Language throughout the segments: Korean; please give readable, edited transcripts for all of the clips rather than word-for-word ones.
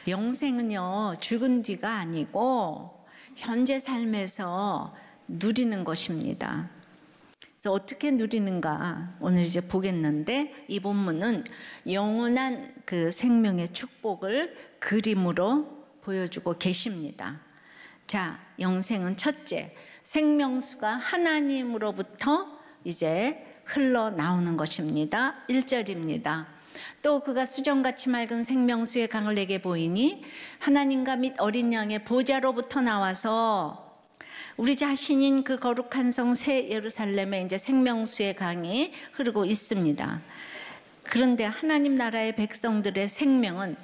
영생은요, 죽은 뒤가 아니고 현재 삶에서 누리는 것입니다. 그래서 어떻게 누리는가 오늘 이제 보겠는데, 이 본문은 영원한 그 생명의 축복을 그림으로 보여주고 계십니다. 자, 영생은 첫째, 생명수가 하나님으로부터 이제 흘러나오는 것입니다. 1절입니다. 또 그가 수정같이 맑은 생명수의 강을 내게 보이니 하나님과 및 어린 양의 보좌로부터 나와서 우리 자신인 그 거룩한 성 새 예루살렘에 이제 생명수의 강이 흐르고 있습니다. 그런데 하나님 나라의 백성들의 생명은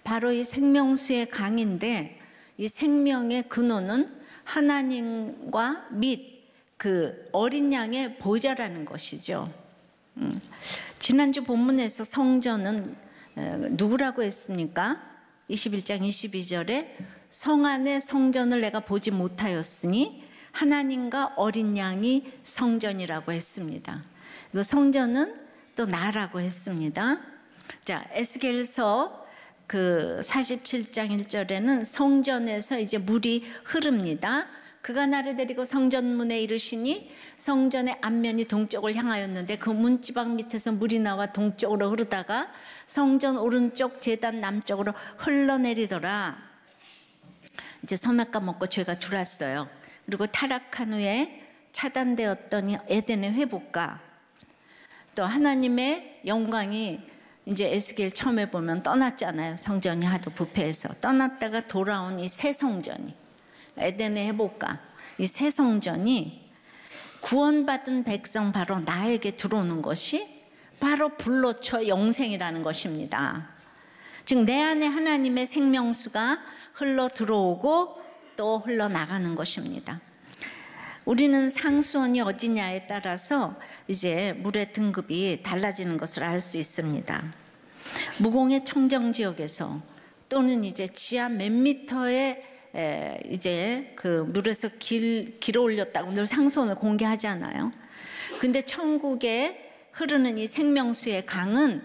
바로 이 생명수의 강인데, 이 생명의 근원은 하나님과 및 그 어린 양의 보좌라는 것이죠. 지난주 본문에서 성전은 누구라고 했습니까? 21장 22절에 성 안의 성전을 내가 보지 못하였으니 하나님과 어린 양이 성전이라고 했습니다. 그 성전은 또 나라고 했습니다. 자, 에스겔서 그 47장 1절에는 성전에서 이제 물이 흐릅니다. 그가 나를 데리고 성전문에 이르시니 성전의 앞면이 동쪽을 향하였는데 그 문지방 밑에서 물이 나와 동쪽으로 흐르다가 성전 오른쪽 제단 남쪽으로 흘러내리더라. 이제 선악과 먹고 죄가 들어왔어요. 그리고 타락한 후에 차단되었더니 에덴의 회복과 또 하나님의 영광이 이제 에스겔 처음에 보면 떠났잖아요. 성전이 하도 부패해서 떠났다가 돌아온 이 새 성전이, 에덴의 회복과 이 새 성전이 구원받은 백성 바로 나에게 들어오는 것이 바로 불로쳐 영생이라는 것입니다. 즉 내 안에 하나님의 생명수가 흘러 들어오고 또 흘러나가는 것입니다. 우리는 상수원이 어디냐에 따라서 이제 물의 등급이 달라지는 것을 알 수 있습니다. 무공해 청정지역에서 또는 이제 지하 몇 미터에 이제 그 물에서 길어 올렸다고 늘 상수원을 공개하잖아요. 근데 천국에 흐르는 이 생명수의 강은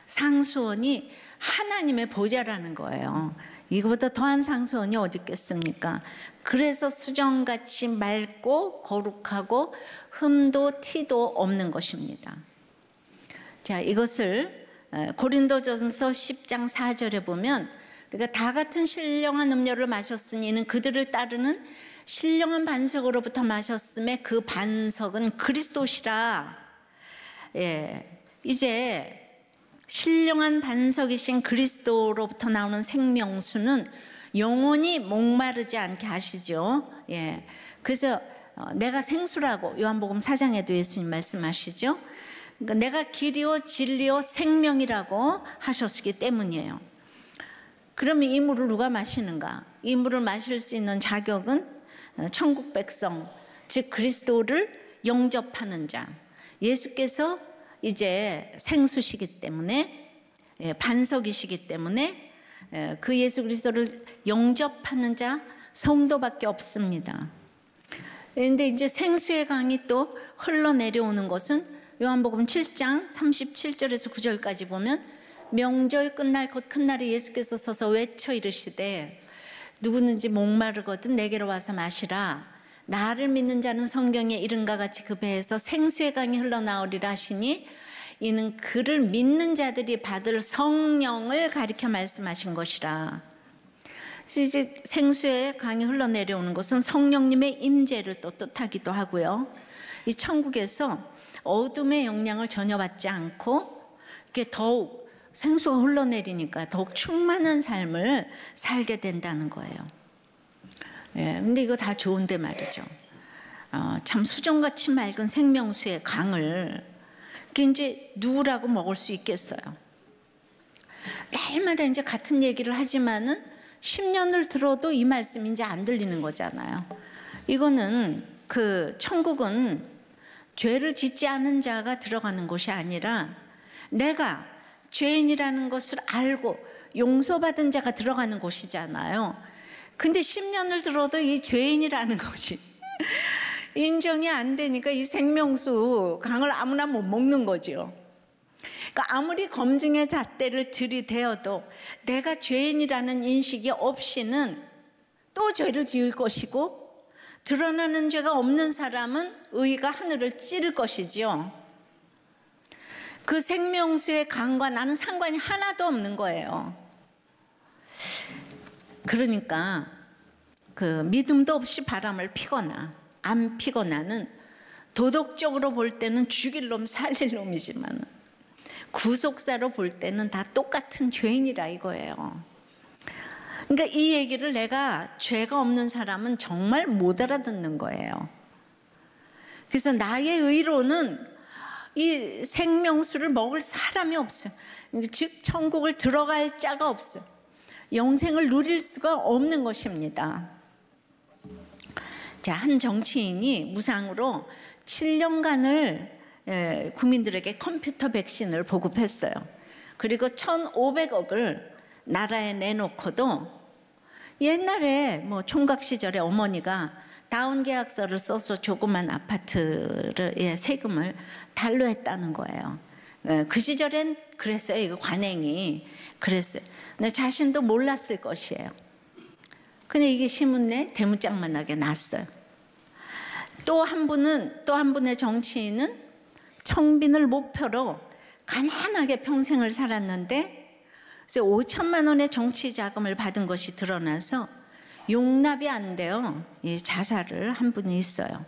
상수원이 하나님의 보좌라는 거예요. 이거보다 더한 상수원이 어디 있겠습니까? 그래서 수정같이 맑고 거룩하고 흠도 티도 없는 것입니다. 자, 이것을 고린도전서 10장 4절에 보면 우리가 다 같은 신령한 음료를 마셨으니 이는 그들을 따르는 신령한 반석으로부터 마셨음에 그 반석은 그리스도시라. 예, 이제 신령한 반석이신 그리스도로부터 나오는 생명수는 영원히 목마르지 않게 하시죠. 예, 그래서 내가 생수라고 요한복음 4장에도 예수님 말씀하시죠. 그러니까 내가 길이요 진리요 생명이라고 하셨기 때문이에요. 그러면 이 물을 누가 마시는가? 이 물을 마실 수 있는 자격은 천국 백성, 즉 그리스도를 영접하는 자, 예수께서 이제 생수시기 때문에, 반석이시기 때문에 그 예수 그리스도를 영접하는 자 성도밖에 없습니다. 그런데 이제 생수의 강이 또 흘러내려오는 것은 요한복음 7장 37절에서 9절까지 보면 명절 끝날 곧 큰 날에 예수께서 서서 외쳐 이르시되 누구든지 목마르거든 내게로 와서 마시라. 나를 믿는 자는 성경에 이른과 같이 그 배에서 생수의 강이 흘러나오리라 하시니 이는 그를 믿는 자들이 받을 성령을 가리켜 말씀하신 것이라. 이제 생수의 강이 흘러내려오는 것은 성령님의 임재를 또 뜻하기도 하고요. 이 천국에서 어둠의 영향을 전혀 받지 않고 이렇게 더욱 생수가 흘러내리니까 더욱 충만한 삶을 살게 된다는 거예요. 예, 근데 이거 다 좋은데 말이죠. 참 수정같이 맑은 생명수의 강을 그게 이제 누구라고 먹을 수 있겠어요? 날마다 이제 같은 얘기를 하지만은 10년을 들어도 이 말씀이 이제 안 들리는 거잖아요. 이거는 그 천국은 죄를 짓지 않은 자가 들어가는 곳이 아니라 내가 죄인이라는 것을 알고 용서받은 자가 들어가는 곳이잖아요. 근데 10년을 들어도 이 죄인이라는 것이 인정이 안 되니까 이 생명수 강을 아무나 못 먹는 거죠. 그러니까 아무리 검증의 잣대를 들이대어도 내가 죄인이라는 인식이 없이는 또 죄를 지을 것이고, 드러나는 죄가 없는 사람은 의가 하늘을 찌를 것이지요. 그 생명수의 강과 나는 상관이 하나도 없는 거예요. 그러니까 그 믿음도 없이 바람을 피거나 안 피거나는 도덕적으로 볼 때는 죽일 놈 살릴 놈이지만 구속사로 볼 때는 다 똑같은 죄인이라 이거예요. 그러니까 이 얘기를 내가 죄가 없는 사람은 정말 못 알아듣는 거예요. 그래서 나의 의로는 이 생명수를 먹을 사람이 없어요. 즉 천국을 들어갈 자가 없어요. 영생을 누릴 수가 없는 것입니다. 자, 한 정치인이 무상으로 7년간을 국민들에게 컴퓨터 백신을 보급했어요. 그리고 1,500억을 나라에 내놓고도 옛날에 뭐 총각 시절에 어머니가 다운계약서를 써서 조그만 아파트를 세금을 달러했다는 거예요. 그 시절엔 그랬어요. 이거 관행이 그랬어요. 근데 자신도 몰랐을 것이에요. 근데 이게 신문에 대문짝만하게 났어요. 또 한 분의 정치인은 청빈을 목표로 가난하게 평생을 살았는데 5천만 원의 정치 자금을 받은 것이 드러나서 용납이 안 돼요. 자살을 한 분이 있어요.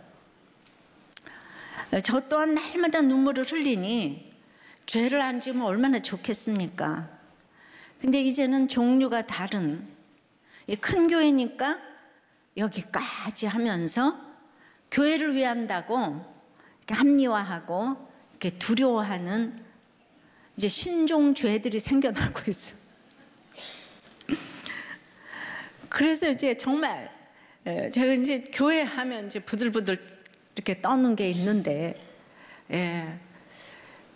저 또한 날마다 눈물을 흘리니 죄를 안 지으면 얼마나 좋겠습니까? 근데 이제는 종류가 다른 큰 교회니까 여기까지 하면서 교회를 위한다고 이렇게 합리화하고 이렇게 두려워하는 이제 신종 죄들이 생겨나고 있어. 그래서 이제 정말 제가 이제 교회 하면 이제 부들부들 이렇게 떠는 게 있는데,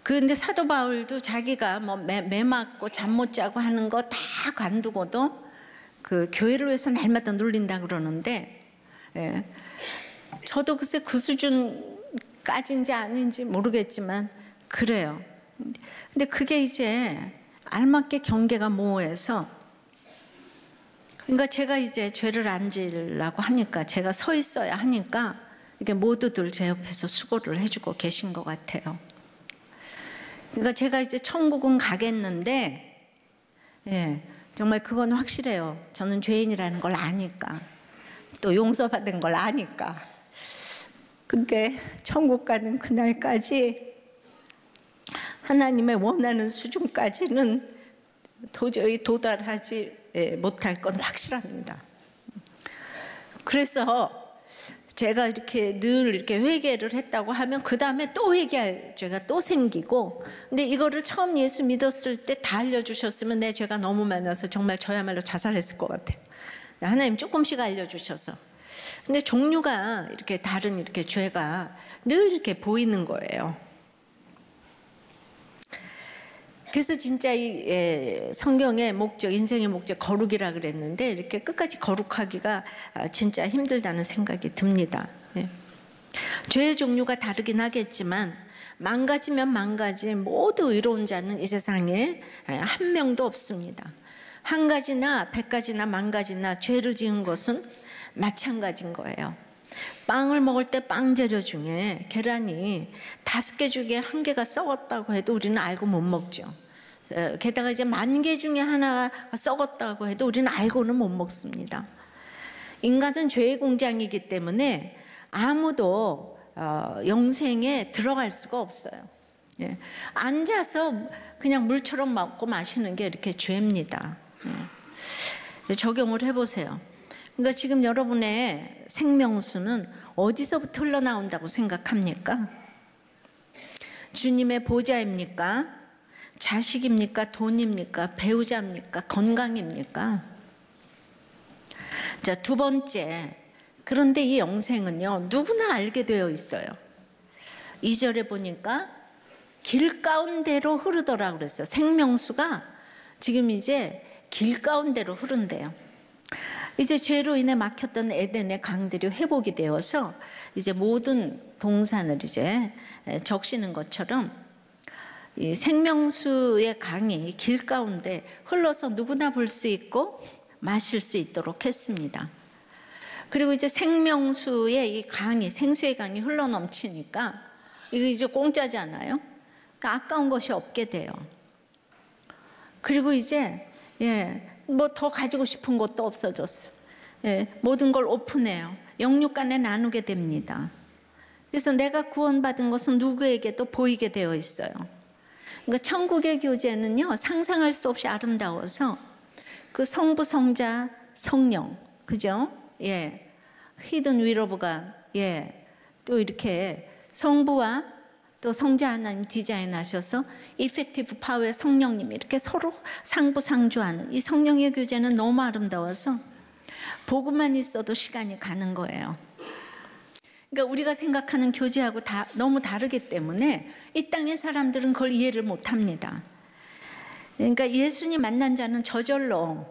근데 사도 바울도 자기가 뭐 매 맞고 잠 못 자고 하는 거 다 관두고도 그 교회를 위해서 날마다 눌린다 그러는데, 저도 글쎄 그 수준까지인지 아닌지 모르겠지만 그래요. 근데 그게 이제 알맞게 경계가 모호해서, 그러니까 제가 이제 죄를 안 지으려고 하니까 제가 서 있어야 하니까 이게 모두들 제 옆에서 수고를 해주고 계신 것 같아요. 그러니까 제가 이제 천국은 가겠는데, 정말 그건 확실해요. 저는 죄인이라는 걸 아니까, 또 용서받은 걸 아니까. 근데 천국 가는 그날까지 하나님의 원하는 수준까지는 도저히 도달하지 못할 건 확실합니다. 그래서 제가 이렇게 늘 이렇게 회개를 했다고 하면 그 다음에 또 회개할 죄가 또 생기고, 근데 이거를 처음 예수 믿었을 때 다 알려주셨으면 내 죄가 너무 많아서 정말 저야말로 자살했을 것 같아요. 하나님 조금씩 알려주셔서. 근데 종류가 이렇게 다른 이렇게 죄가 늘 이렇게 보이는 거예요. 그래서 진짜 이 성경의 목적, 인생의 목적, 거룩이라 그랬는데 이렇게 끝까지 거룩하기가 진짜 힘들다는 생각이 듭니다. 죄의 종류가 다르긴 하겠지만 망가지면 망가지 모두 의로운 자는 이 세상에 한 명도 없습니다. 한 가지나 100가지나 10,000가지나 죄를 지은 것은 마찬가지인 거예요. 빵을 먹을 때 빵 재료 중에 계란이 5개 중에 1개가 썩었다고 해도 우리는 알고 못 먹죠. 게다가 이제 10,000개 중에 하나가 썩었다고 해도 우리는 알고는 못 먹습니다. 인간은 죄의 공장이기 때문에 아무도 영생에 들어갈 수가 없어요. 앉아서 그냥 물처럼 먹고 마시는 게 이렇게 죄입니다. 적용을 해보세요. 그러니까 지금 여러분의 생명수는 어디서부터 흘러나온다고 생각합니까? 주님의 보좌입니까? 자식입니까? 돈입니까? 배우자입니까? 건강입니까? 자, 두 번째, 그런데 이 영생은요 누구나 알게 되어 있어요. 2절에 보니까 길 가운데로 흐르더라 그랬어요. 생명수가 지금 이제 길 가운데로 흐른대요. 이제 죄로 인해 막혔던 에덴의 강들이 회복이 되어서 이제 모든 동산을 이제 적시는 것처럼 이 생명수의 강이 길 가운데 흘러서 누구나 볼 수 있고 마실 수 있도록 했습니다. 그리고 이제 생명수의 이 강이, 생수의 강이 흘러 넘치니까 이거 이제 공짜잖아요. 그러니까 아까운 것이 없게 돼요. 그리고 이제 뭐 더 가지고 싶은 것도 없어졌어요. 모든 걸 오픈해요. 영육간에 나누게 됩니다. 그래서 내가 구원받은 것은 누구에게도 보이게 되어 있어요. 그러니까 천국의 교제는요, 상상할 수 없이 아름다워서 그 성부, 성자, 성령, 그죠? 히든 위로브가 또 이렇게 성부와 또 성자 하나님 디자인하셔서 이펙티브 파워의 성령님이 이렇게 서로 상부상조하는 이 성령의 교제는 너무 아름다워서 보고만 있어도 시간이 가는 거예요. 그러니까 우리가 생각하는 교제하고 너무 다르기 때문에 이 땅의 사람들은 그걸 이해를 못합니다. 그러니까 예수님 만난 자는 저절로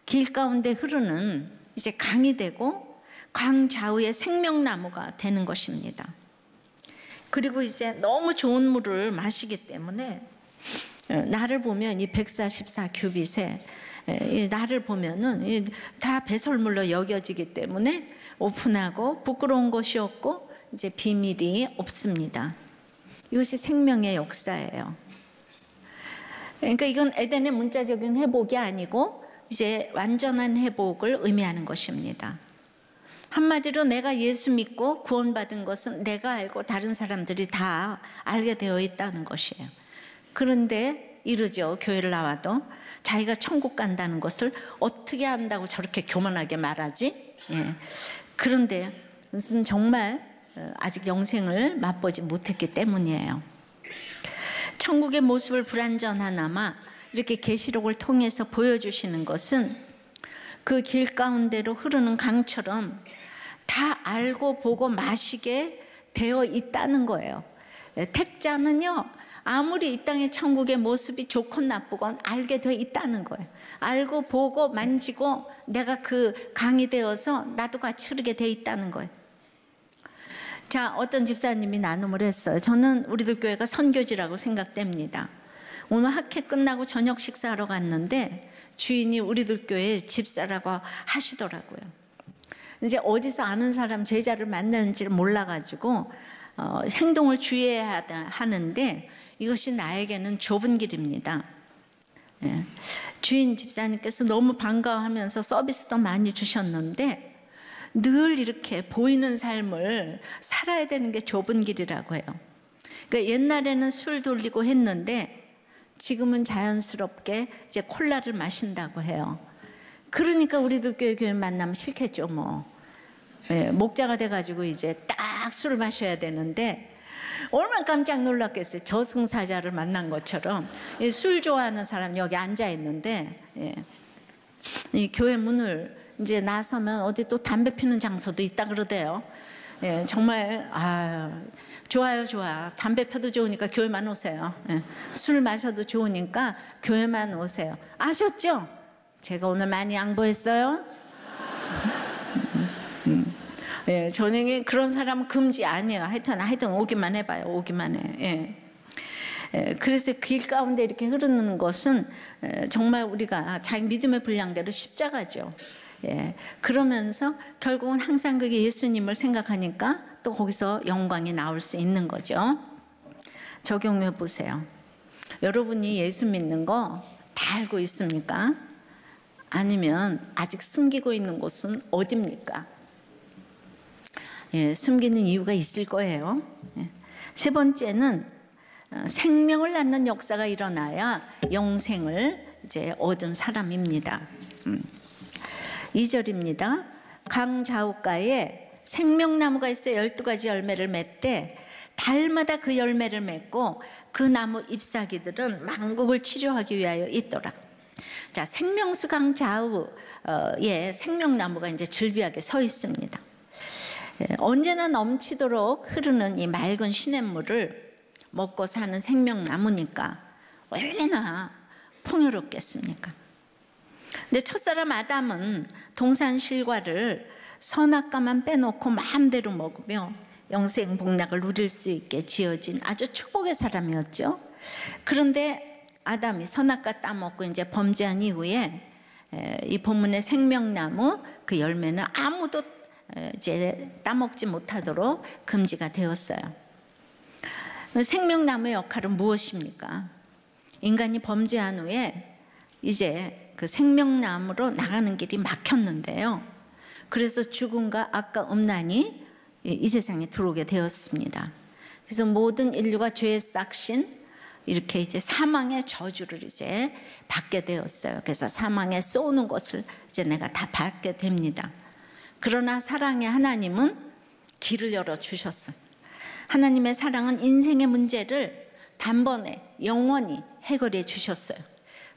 길 가운데 흐르는 이제 강이 되고 강 좌우의 생명나무가 되는 것입니다. 그리고 이제 너무 좋은 물을 마시기 때문에 나를 보면 이 144규빗에 나를 보면은 다 배설물로 여겨지기 때문에 오픈하고 부끄러운 것이 없고 이제 비밀이 없습니다. 이것이 생명의 역사예요. 그러니까 이건 에덴의 문자적인 회복이 아니고 이제 완전한 회복을 의미하는 것입니다. 한마디로 내가 예수 믿고 구원받은 것은 내가 알고 다른 사람들이 다 알게 되어 있다는 것이에요. 그런데 이러죠. 교회를 나와도 자기가 천국 간다는 것을 어떻게 안다고 저렇게 교만하게 말하지? 그런데 그것은 정말 아직 영생을 맛보지 못했기 때문이에요. 천국의 모습을 불완전하나마 이렇게 계시록을 통해서 보여주시는 것은 그 길 가운데로 흐르는 강처럼 다 알고 보고 마시게 되어 있다는 거예요. 택자는요, 아무리 이 땅의 천국의 모습이 좋건 나쁘건 알게 되어 있다는 거예요. 알고 보고 만지고 내가 그 강이 되어서 나도 같이 흐르게 되어 있다는 거예요. 자, 어떤 집사님이 나눔을 했어요. 저는 우리들 교회가 선교지라고 생각됩니다. 오늘 학회 끝나고 저녁 식사하러 갔는데 주인이 우리들 교회 집사라고 하시더라고요. 이제 어디서 아는 사람 제자를 만나는지를 몰라가지고 행동을 주의해야 하는데 이것이 나에게는 좁은 길입니다. 주인 집사님께서 너무 반가워하면서 서비스도 많이 주셨는데 늘 이렇게 보이는 삶을 살아야 되는 게 좁은 길이라고 해요. 그러니까 옛날에는 술 돌리고 했는데 지금은 자연스럽게 이제 콜라를 마신다고 해요. 그러니까 우리들 교회 만나면 싫겠죠, 뭐. 목자가 돼가지고 이제 딱 술을 마셔야 되는데 얼마나 깜짝 놀랐겠어요. 저승사자를 만난 것처럼 술 좋아하는 사람 여기 앉아 있는데 이 교회 문을 이제 나서면 어디 또 담배 피는 장소도 있다 그러대요. 정말 좋아요, 좋아. 담배 펴도 좋으니까 교회만 오세요. 술 마셔도 좋으니까 교회만 오세요. 아셨죠? 제가 오늘 많이 양보했어요. 저녁에 그런 사람은 금지 아니에요. 하여튼 오기만 해봐요. 오기만 해. 그래서 길 가운데 이렇게 흐르는 것은 정말 우리가 자기 믿음의 분량대로 십자가죠. 그러면서 결국은 항상 그게 예수님을 생각하니까 또 거기서 영광이 나올 수 있는 거죠. 적용해 보세요. 여러분이 예수 믿는 거 다 알고 있습니까? 아니면 아직 숨기고 있는 곳은 어디입니까? 숨기는 이유가 있을 거예요. 세 번째는 생명을 낳는 역사가 일어나야 영생을 이제 얻은 사람입니다. 2절입니다. 강 좌우가에 생명나무가 있어 12가지 열매를 맺되 달마다 그 열매를 맺고 그 나무 잎사귀들은 만국을 치료하기 위하여 있더라. 자, 생명수 강 좌우에 생명나무가 이제 즐비하게 서 있습니다. 언제나 넘치도록 흐르는 이 맑은 시냇물을 먹고 사는 생명나무니까 얼마나 풍요롭겠습니까? 근데 첫사람 아담은 동산 실과를 선악과만 빼놓고 마음대로 먹으며 영생 복락을 누릴 수 있게 지어진 아주 축복의 사람이었죠. 그런데 아담이 선악과 따먹고 이제 범죄한 이후에 이 본문의 생명나무 그 열매는 아무도 이제 따먹지 못하도록 금지가 되었어요. 생명나무의 역할은 무엇입니까? 인간이 범죄한 후에 이제 그 생명나무로 나가는 길이 막혔는데요. 그래서 죽음과 악과 음란이 이 세상에 들어오게 되었습니다. 그래서 모든 인류가 죄의 싹신 이렇게 이제 사망의 저주를 이제 받게 되었어요. 그래서 사망에 쏘는 것을 이제 내가 다 받게 됩니다. 그러나 사랑의 하나님은 길을 열어 주셨어요. 하나님의 사랑은 인생의 문제를 단번에 영원히 해결해 주셨어요.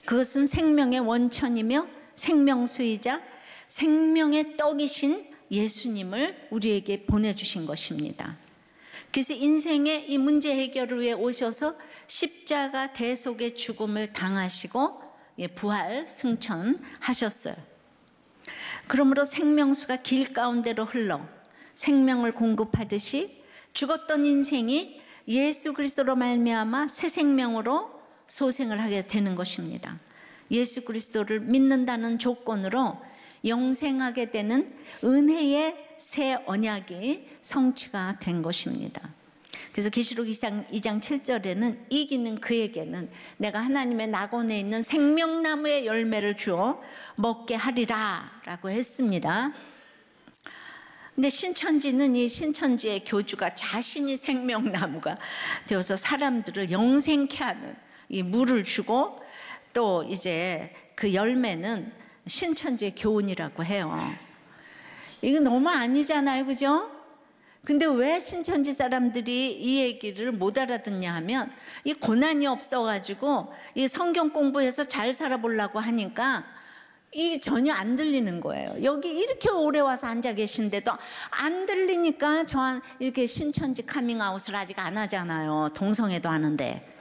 그것은 생명의 원천이며 생명수이자 생명의 떡이신 예수님을 우리에게 보내주신 것입니다. 그래서 인생의 이 문제 해결을 위해 오셔서 십자가 대속의 죽음을 당하시고 부활 승천하셨어요. 그러므로 생명수가 길 가운데로 흘러 생명을 공급하듯이 죽었던 인생이 예수 그리스도로 말미암아 새 생명으로 소생을 하게 되는 것입니다. 예수 그리스도를 믿는다는 조건으로 영생하게 되는 은혜의 새 언약이 성취가 된 것입니다. 그래서 계시록 2장 7절에는 이기는 그에게는 내가 하나님의 낙원에 있는 생명나무의 열매를 주어 먹게 하리라 라고 했습니다. 근데 신천지는 이 신천지의 교주가 자신이 생명나무가 되어서 사람들을 영생케 하는 이 물을 주고 또 이제 그 열매는 신천지의 교훈이라고 해요. 이거 너무 아니잖아요, 그죠? 근데 왜 신천지 사람들이 이 얘기를 못 알아듣냐 하면 이 고난이 없어가지고 이 성경 공부해서 잘 살아보려고 하니까 이 전혀 안 들리는 거예요. 여기 이렇게 오래 와서 앉아 계신데도 안 들리니까 저 이렇게 신천지 카밍아웃을 아직 안 하잖아요. 동성애도 하는데.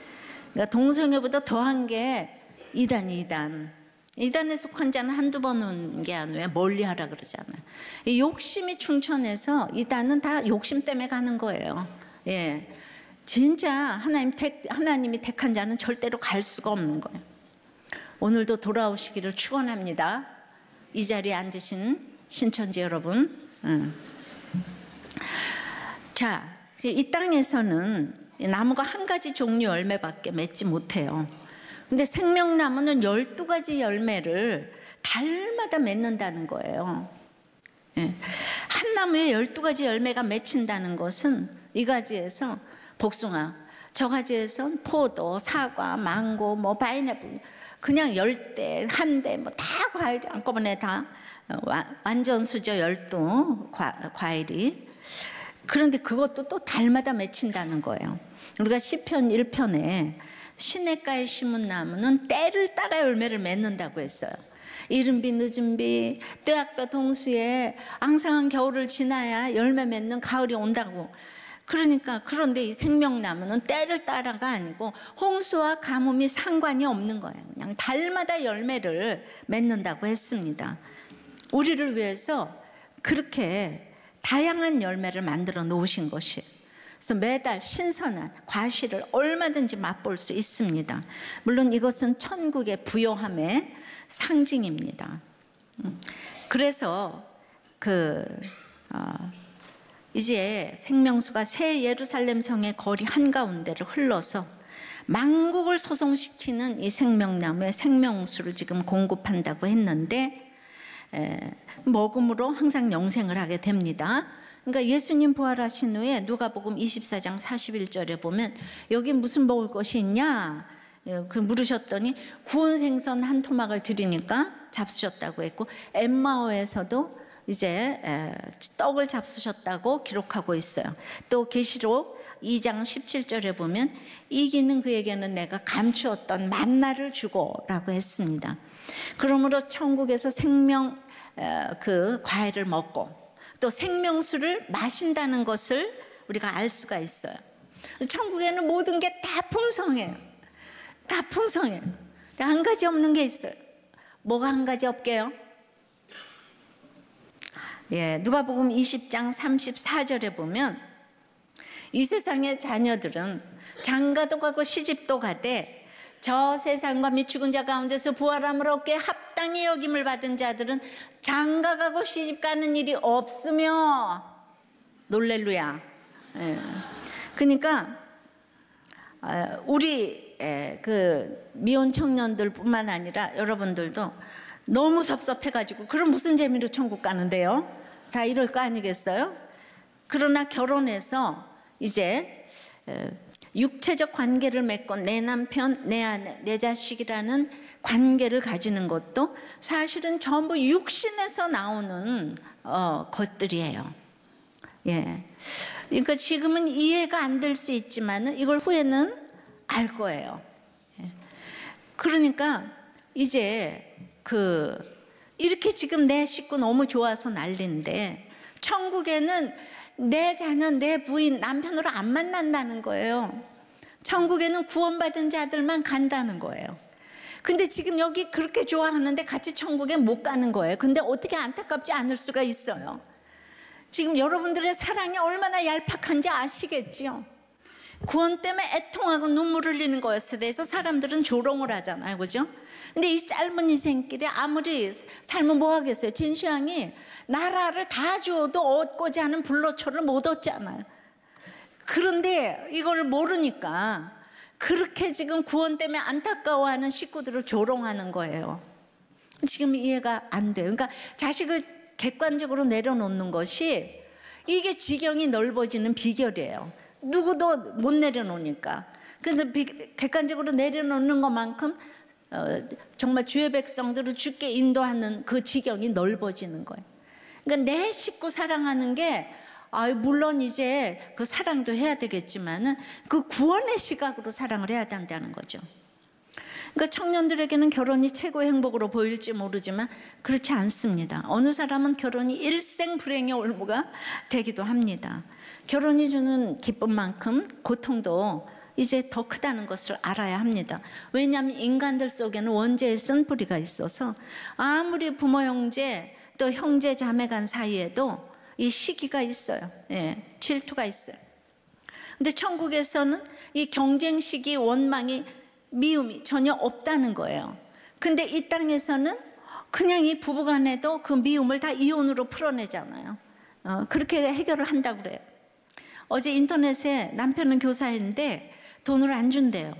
그러니까 동성애보다 더한 게 이단에 속한 자는 한두 번 온 게 아니라 멀리 하라 그러잖아요. 이 욕심이 충천해서 이단은 다 욕심 때문에 가는 거예요. 예, 진짜 하나님이 택한 자는 절대로 갈 수가 없는 거예요. 오늘도 돌아오시기를 축원합니다. 이 자리에 앉으신 신천지 여러분. 자, 이 땅에서는 나무가 한 가지 종류 열매밖에 맺지 못해요. 근데 생명나무는 12가지 열매를 달마다 맺는다는 거예요. 한 나무에 12가지 열매가 맺힌다는 것은 이 가지에서 복숭아, 저 가지에서 포도, 사과, 망고, 뭐 파인애플, 그냥 열대, 한대, 뭐 다 과일이 한꺼번에 다 완전 수저 12 과일이. 그런데 그것도 또 달마다 맺힌다는 거예요. 우리가 시편 1편에 시냇가에 심은 나무는 때를 따라 열매를 맺는다고 했어요. 이른 비 늦은 비 뜨악볕 홍수에 앙상한 겨울을 지나야 열매 맺는 가을이 온다고. 그런데 이 생명나무는 때를 따라가 아니고 홍수와 가뭄이 상관이 없는 거예요. 그냥 달마다 열매를 맺는다고 했습니다. 우리를 위해서 그렇게 다양한 열매를 만들어 놓으신 것이에요. 그래서 매달 신선한 과실을 얼마든지 맛볼 수 있습니다. 물론 이것은 천국의 부요함의 상징입니다. 그래서 이제 생명수가 새 예루살렘 성의 거리 한가운데를 흘러서 만국을 소송시키는 이 생명나무의 생명수를 지금 공급한다고 했는데 먹음으로 항상 영생을 하게 됩니다. 그러니까 예수님 부활하신 후에 누가복음 24장 41절에 보면 여기 무슨 먹을 것이 있냐 물으셨더니 구운 생선 한 토막을 드리니까 잡수셨다고 했고 엠마오에서도 이제 떡을 잡수셨다고 기록하고 있어요. 또 계시록 2장 17절에 보면 이기는 그에게는 내가 감추었던 만나를 주고 라고 했습니다. 그러므로 천국에서 생명 그 과일을 먹고 또 생명수를 마신다는 것을 우리가 알 수가 있어요. 천국에는 모든 게 다 풍성해요. 다 풍성해요. 한 가지 없는 게 있어요. 뭐가 한 가지 없게요? 누가복음 20장 34절에 보면 이 세상의 자녀들은 장가도 가고 시집도 가되 저 세상과 및 죽은 자 가운데서 부활함을 얻게 합당히 여김을 받은 자들은 장가 가고 시집 가는 일이 없으며 놀렐루야. 예. 그러니까 우리 그 미혼 청년들뿐만 아니라 여러분들도 너무 섭섭해가지고 그럼 무슨 재미로 천국 가는데요? 다 이럴 거 아니겠어요? 그러나 결혼해서 이제 육체적 관계를 맺고 내 남편, 내 아내, 내 자식이라는 관계를 가지는 것도 사실은 전부 육신에서 나오는 것들이에요. 예. 그러니까 지금은 이해가 안 될 수 있지만 이걸 후에는 알 거예요. 예. 그러니까 이제 이렇게 지금 내 식구 너무 좋아서 난리인데 천국에는 내 자녀, 내 부인, 남편으로 안 만난다는 거예요. 천국에는 구원받은 자들만 간다는 거예요. 근데 지금 여기 그렇게 좋아하는데 같이 천국에 못 가는 거예요. 근데 어떻게 안타깝지 않을 수가 있어요. 지금 여러분들의 사랑이 얼마나 얄팍한지 아시겠죠? 구원 때문에 애통하고 눈물 흘리는 것에 대해서 사람들은 조롱을 하잖아요. 그죠? 근데 이 짧은 인생길에 아무리 살면 뭐 하겠어요? 진시황이 나라를 다 주어도 얻고자 하는 불로초를 못 얻잖아요. 그런데 이걸 모르니까 그렇게 지금 구원 때문에 안타까워하는 식구들을 조롱하는 거예요. 지금 이해가 안 돼요. 그러니까 자식을 객관적으로 내려놓는 것이 이게 지경이 넓어지는 비결이에요. 누구도 못 내려놓으니까. 그래서 객관적으로 내려놓는 것만큼 정말 주의 백성들을 주께 인도하는 그 지경이 넓어지는 거예요. 그러니까 내 식구 사랑하는 게 물론 이제 그 사랑도 해야 되겠지만은 그 구원의 시각으로 사랑을 해야 된다는 거죠. 그러니까 청년들에게는 결혼이 최고의 행복으로 보일지 모르지만 그렇지 않습니다. 어느 사람은 결혼이 일생 불행의 올무가 되기도 합니다. 결혼이 주는 기쁨만큼 고통도 이제 더 크다는 것을 알아야 합니다. 왜냐하면 인간들 속에는 원죄의 쓴뿌리가 있어서 아무리 부모 형제 또 형제 자매 간 사이에도 이 시기가 있어요. 예, 질투가 있어요. 근데 천국에서는 이 경쟁 시기, 원망이, 미움이 전혀 없다는 거예요. 근데 이 땅에서는 그냥 이 부부간에도 그 미움을 다 이혼으로 풀어내잖아요. 그렇게 해결을 한다고 그래요. 어제 인터넷에 남편은 교사인데 돈을 안 준대요.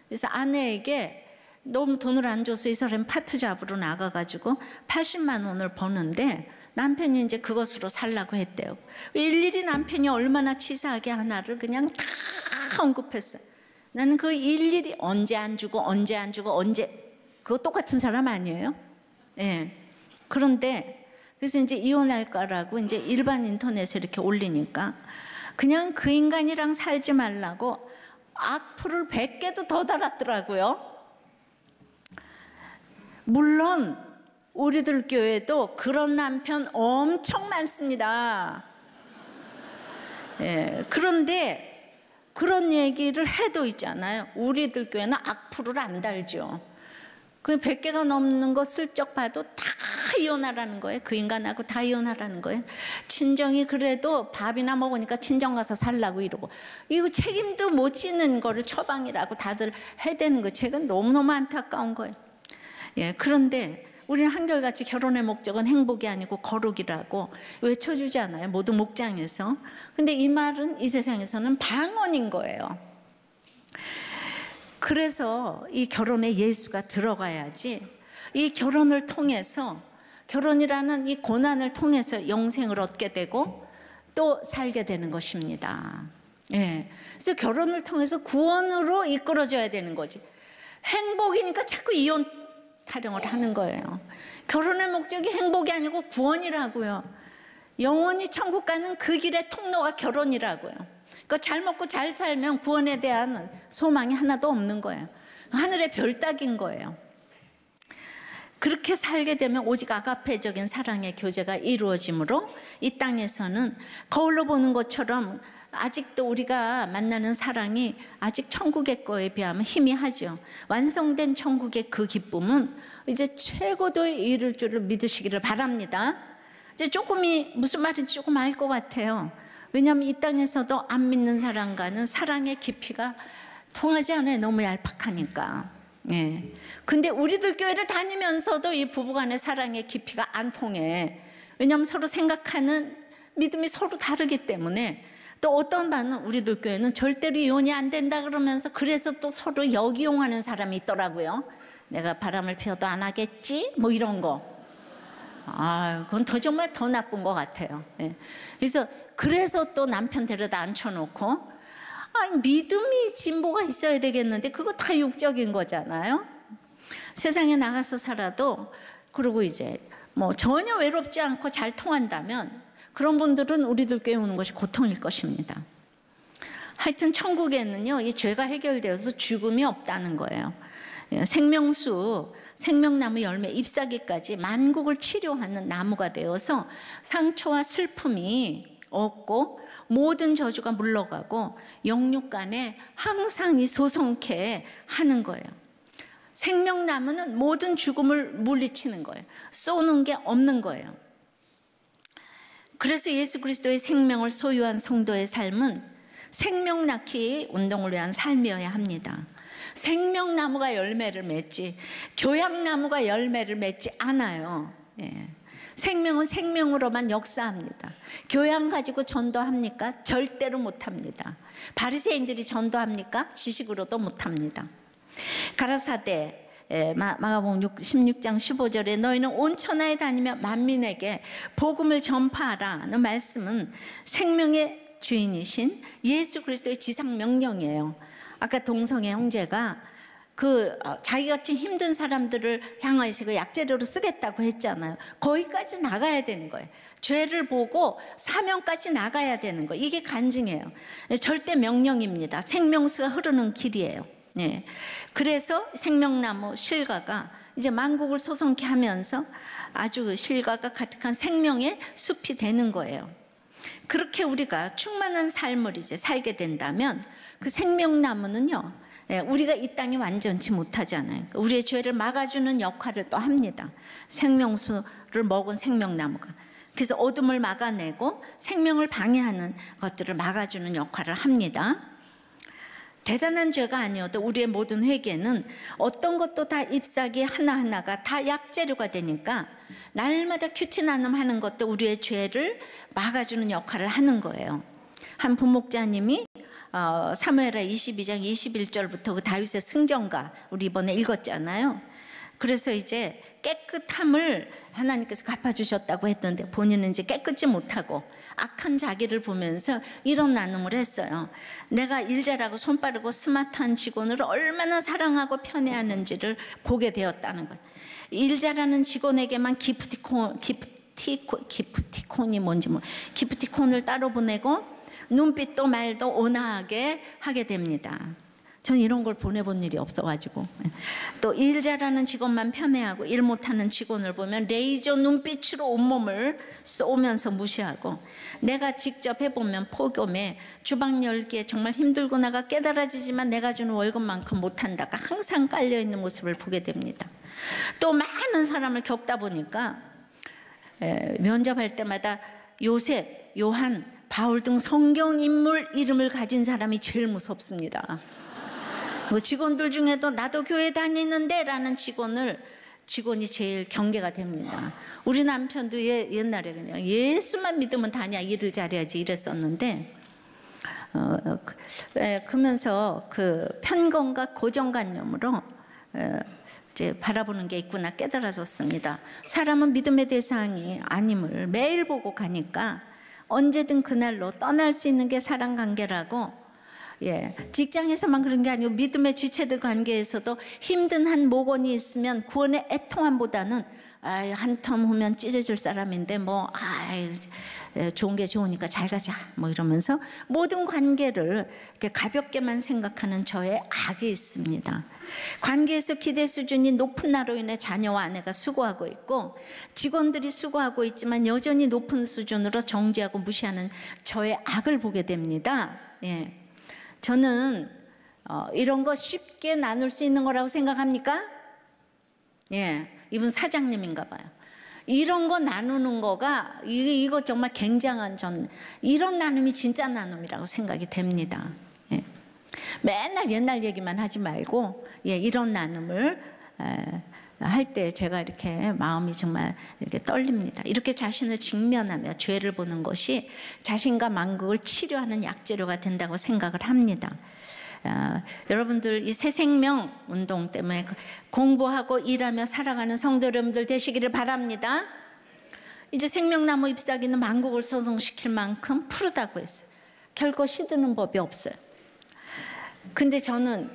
그래서 아내에게 너무 돈을 안 줘서 이 사람이 파트 잡으러 나가가지고 80만 원을 버는데 남편이 이제 그것으로 살라고 했대요. 일일이 남편이 얼마나 치사하게 하나를 그냥 다 언급했어요. 나는 그 일일이 언제 안 주고 언제 안 주고 언제, 그거 똑같은 사람 아니에요? 예. 그런데 그래서 이제 이혼할까라고 이제 일반 인터넷에 이렇게 올리니까 그냥 그 인간이랑 살지 말라고 악플을 100개도 더 달았더라고요. 물론 우리들 교회도 그런 남편 엄청 많습니다. 예, 그런데 그런 얘기를 해도 있잖아요. 우리들 교회는 악플을 안 달죠. 그 100개가 넘는 거 슬쩍 봐도 다 이혼하라는 거예요. 그 인간하고 다 이혼하라는 거예요. 친정이 그래도 밥이나 먹으니까 친정 가서 살라고 이러고, 이거 책임도 못 지는 거를 처방이라고 다들 해대는 거, 제가 너무너무 안타까운 거예요. 예, 그런데 우리는 한결같이 결혼의 목적은 행복이 아니고 거룩이라고 외쳐주잖아요. 모두 목장에서. 근데 이 말은 이 세상에서는 방언인 거예요. 그래서 이 결혼에 예수가 들어가야지, 이 결혼을 통해서, 결혼이라는 이 고난을 통해서 영생을 얻게 되고 또 살게 되는 것입니다. 예. 그래서 결혼을 통해서 구원으로 이끌어져야 되는 거지. 행복이니까 자꾸 이혼 타령을 하는 거예요. 결혼의 목적이 행복이 아니고 구원이라고요. 영원히 천국 가는 그 길의 통로가 결혼이라고요. 그러니까 잘 먹고 잘 살면 구원에 대한 소망이 하나도 없는 거예요. 하늘의 별 따기인 거예요. 그렇게 살게 되면 오직 아가페적인 사랑의 교제가 이루어지므로 이 땅에서는 거울로 보는 것처럼 아직도 우리가 만나는 사랑이 아직 천국의 거에 비하면 희미하죠. 완성된 천국의 그 기쁨은 이제 최고도에 이를 줄을 믿으시기를 바랍니다. 이제 조금이 무슨 말인지 조금 알 것 같아요. 왜냐하면 이 땅에서도 안 믿는 사람과는 사랑의 깊이가 통하지 않아요. 너무 얄팍하니까. 예. 근데 우리들 교회를 다니면서도 이 부부간의 사랑의 깊이가 안 통해. 왜냐하면 서로 생각하는 믿음이 서로 다르기 때문에. 또 어떤 반은 우리들 교회는 절대로 이혼이 안 된다 그러면서 그래서 또 서로 역이용하는 사람이 있더라고요. 내가 바람을 피워도 안 하겠지? 뭐 이런 거. 그건 정말 더 나쁜 것 같아요. 예. 그래서 또 남편 데려다 앉혀놓고 믿음이 진보가 있어야 되겠는데 그거 다 육적인 거잖아요. 세상에 나가서 살아도 그리고 이제 뭐 전혀 외롭지 않고 잘 통한다면 그런 분들은 우리들 교회 오는 것이 고통일 것입니다. 하여튼 천국에는요, 이 죄가 해결되어서 죽음이 없다는 거예요. 생명수, 생명나무 열매 잎사귀까지 만국을 치료하는 나무가 되어서 상처와 슬픔이 없고 모든 저주가 물러가고 영육간에 항상 이 소성케 하는 거예요. 생명나무는 모든 죽음을 물리치는 거예요. 쏘는 게 없는 거예요. 그래서 예수 그리스도의 생명을 소유한 성도의 삶은 생명 낳기 운동을 위한 삶이어야 합니다. 생명나무가 열매를 맺지 교양나무가 열매를 맺지 않아요. 예. 생명은 생명으로만 역사합니다. 교양 가지고 전도합니까? 절대로 못합니다. 바리새인들이 전도합니까? 지식으로도 못합니다. 가라사대 마가복음 16장 15절에 너희는 온 천하에 다니며 만민에게 복음을 전파하라는 말씀은 생명의 주인이신 예수 그리스도의 지상 명령이에요. 아까 동성애 형제가 자기같이 힘든 사람들을 향해서 그 약재료로 쓰겠다고 했잖아요. 거기까지 나가야 되는 거예요. 죄를 보고 사명까지 나가야 되는 거예요. 이게 간증이에요. 절대 명령입니다. 생명수가 흐르는 길이에요. 네. 그래서 생명나무 실과가 이제 만국을 소성케 하면서 아주 실과가 가득한 생명의 숲이 되는 거예요. 그렇게 우리가 충만한 삶을 이제 살게 된다면 그 생명나무는요, 우리가 이 땅에 완전치 못하잖아요. 우리의 죄를 막아주는 역할을 또 합니다. 생명수를 먹은 생명나무가. 그래서 어둠을 막아내고 생명을 방해하는 것들을 막아주는 역할을 합니다. 대단한 죄가 아니어도 우리의 모든 회개는 어떤 것도 다 잎사귀 하나하나가 다 약재료가 되니까 날마다 큐티 나눔하는 것도 우리의 죄를 막아주는 역할을 하는 거예요. 한 부목자님이 사무엘하 22장 21절부터 그 다윗의 승전가 우리 이번에 읽었잖아요. 그래서 이제 깨끗함을 하나님께서 갚아주셨다고 했는데 본인은 이제 깨끗지 못하고 악한 자기를 보면서 이런 나눔을 했어요. 내가 일 잘하고 손 빠르고 스마트한 직원을 얼마나 사랑하고 편애하는지를 보게 되었다는 거예요. 일 잘하는 직원에게만 기프티콘이 뭔지 기프티콘을 따로 보내고 눈빛도 말도 온화하게 하게 됩니다. 전 이런 걸 보내본 일이 없어가지고. 또 일 잘하는 직원만 편애하고 일 못하는 직원을 보면 레이저 눈빛으로 온몸을 쏘면서 무시하고, 내가 직접 해보면 폭염에 주방 열기에 정말 힘들구나가 깨달아지지만 내가 주는 월급만큼 못한다가 항상 깔려있는 모습을 보게 됩니다. 또 많은 사람을 겪다 보니까 면접할 때마다 요셉, 요한, 바울 등 성경 인물 이름을 가진 사람이 제일 무섭습니다. 직원들 중에도 나도 교회 다니는데 라는 직원이 제일 경계가 됩니다. 우리 남편도 옛날에 그냥 예수만 믿으면 다냐, 일을 잘해야지 이랬었는데 그러면서 그 편견과 고정관념으로 이제 바라보는 게 있구나 깨달아졌습니다. 사람은 믿음의 대상이 아님을 매일 보고 가니까 언제든 그날로 떠날 수 있는 게 사랑관계라고. 직장에서만 그런 게 아니고 믿음의 지체들 관계에서도 힘든 한 목원이 있으면 구원의 애통함보다는 한 텀 후면 찢어질 사람인데 좋은 게 좋으니까 잘 가자 이러면서 모든 관계를 이렇게 가볍게만 생각하는 저의 악이 있습니다. 관계에서 기대 수준이 높은 나로 인해 자녀와 아내가 수고하고 있고 직원들이 수고하고 있지만 여전히 높은 수준으로 정죄하고 무시하는 저의 악을 보게 됩니다. 저는 이런 거 쉽게 나눌 수 있는 거라고 생각합니까? 이분 사장님인가 봐요. 이런 거 나누는 거가 이거 정말 굉장한 이런 나눔이 진짜 나눔이라고 생각이 됩니다. 예. 맨날 옛날 얘기만 하지 말고 이런 나눔을 할 때 제가 이렇게 마음이 정말 이렇게 떨립니다. 이렇게 자신을 직면하며 죄를 보는 것이 자신과 만국을 치료하는 약재료가 된다고 생각을 합니다. 여러분들 이 새생명 운동 때문에 공부하고 일하며 살아가는 성도 여러분들 되시기를 바랍니다. 이제 생명나무 잎사귀는 만국을 소송시킬 만큼 푸르다고 했어요. 결코 시드는 법이 없어요. 근데 저는